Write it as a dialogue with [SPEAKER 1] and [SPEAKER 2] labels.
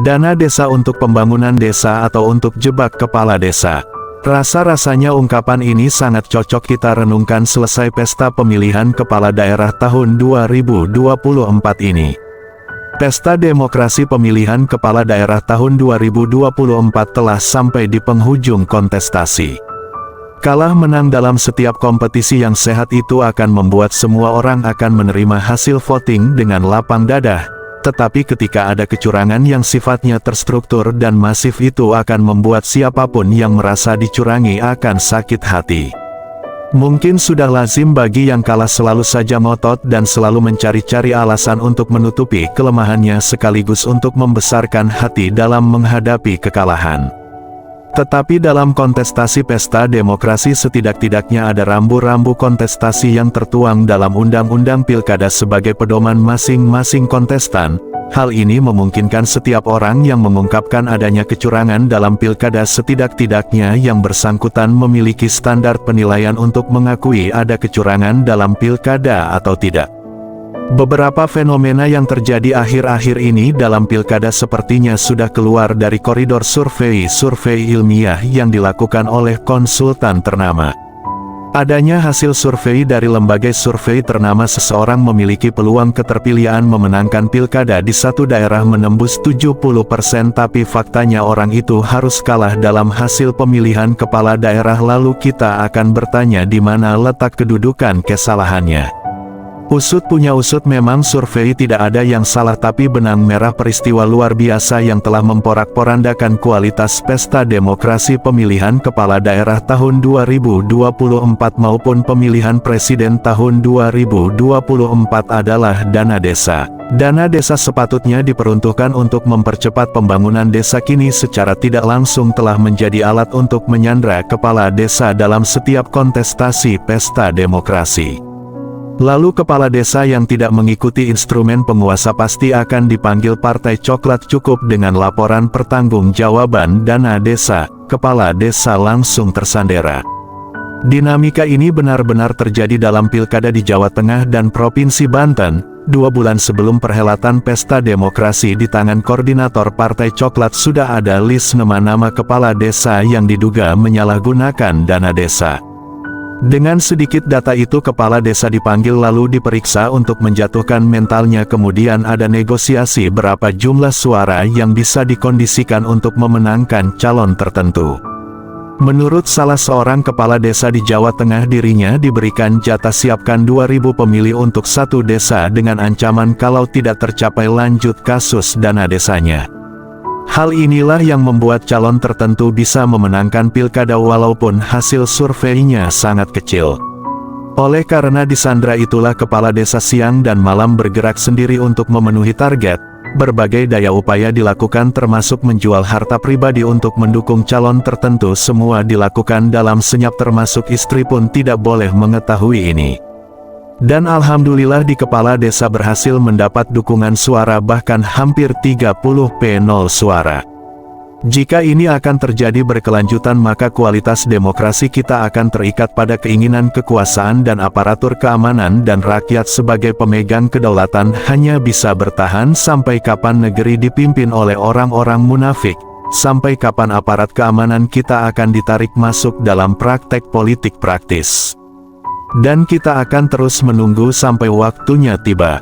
[SPEAKER 1] Dana desa untuk pembangunan desa atau untuk jebak kepala desa. Rasa-rasanya ungkapan ini sangat cocok kita renungkan selesai pesta pemilihan kepala daerah tahun 2024 ini. Pesta demokrasi pemilihan kepala daerah tahun 2024 telah sampai di penghujung kontestasi. Kalah menang dalam setiap kompetisi yang sehat itu akan membuat semua orang akan menerima hasil voting dengan lapang dada. Tetapi ketika ada kecurangan yang sifatnya terstruktur dan masif itu akan membuat siapapun yang merasa dicurangi akan sakit hati. Mungkin sudah lazim bagi yang kalah selalu saja ngotot dan selalu mencari-cari alasan untuk menutupi kelemahannya sekaligus untuk membesarkan hati dalam menghadapi kekalahan. Tetapi dalam kontestasi pesta demokrasi setidak-tidaknya ada rambu-rambu kontestasi yang tertuang dalam Undang-Undang Pilkada sebagai pedoman masing-masing kontestan. Hal ini memungkinkan setiap orang yang mengungkapkan adanya kecurangan dalam pilkada setidak-tidaknya yang bersangkutan memiliki standar penilaian untuk mengakui ada kecurangan dalam pilkada atau tidak. Beberapa fenomena yang terjadi akhir-akhir ini dalam pilkada sepertinya sudah keluar dari koridor survei ilmiah yang dilakukan oleh konsultan ternama. Adanya hasil survei dari lembaga survei ternama seseorang memiliki peluang keterpilihan memenangkan pilkada di satu daerah menembus 70%, tapi faktanya orang itu harus kalah dalam hasil pemilihan kepala daerah. Lalu kita akan bertanya di mana letak kedudukan kesalahannya. Usut punya usut, memang survei tidak ada yang salah, tapi benang merah peristiwa luar biasa yang telah memporak-porandakan kualitas pesta demokrasi pemilihan kepala daerah tahun 2024 maupun pemilihan presiden tahun 2024 adalah dana desa. Dana desa sepatutnya diperuntukkan untuk mempercepat pembangunan desa, kini secara tidak langsung telah menjadi alat untuk menyandra kepala desa dalam setiap kontestasi pesta demokrasi. Lalu kepala desa yang tidak mengikuti instrumen penguasa pasti akan dipanggil Partai Coklat. Cukup dengan laporan pertanggungjawaban dana desa, kepala desa langsung tersandera. Dinamika ini benar-benar terjadi dalam pilkada di Jawa Tengah dan Provinsi Banten. 2 bulan sebelum perhelatan pesta demokrasi, di tangan koordinator Partai Coklat sudah ada list nama-nama kepala desa yang diduga menyalahgunakan dana desa. Dengan sedikit data itu kepala desa dipanggil lalu diperiksa untuk menjatuhkan mentalnya, kemudian ada negosiasi berapa jumlah suara yang bisa dikondisikan untuk memenangkan calon tertentu. Menurut salah seorang kepala desa di Jawa Tengah, dirinya diberikan jatah siapkan 2.000 pemilih untuk satu desa dengan ancaman kalau tidak tercapai lanjut kasus dana desanya. Hal inilah yang membuat calon tertentu bisa memenangkan pilkada walaupun hasil surveinya sangat kecil. Oleh karena disandra itulah kepala desa siang dan malam bergerak sendiri untuk memenuhi target. Berbagai daya upaya dilakukan termasuk menjual harta pribadi untuk mendukung calon tertentu. Semua dilakukan dalam senyap, termasuk istri pun tidak boleh mengetahui ini. Dan alhamdulillah di kepala desa berhasil mendapat dukungan suara bahkan hampir 30% suara. Jika ini akan terjadi berkelanjutan, maka kualitas demokrasi kita akan terikat pada keinginan kekuasaan dan aparatur keamanan, dan rakyat sebagai pemegang kedaulatan hanya bisa bertahan sampai kapan negeri dipimpin oleh orang-orang munafik, sampai kapan aparat keamanan kita akan ditarik masuk dalam praktek politik praktis. Dan kita akan terus menunggu sampai waktunya tiba.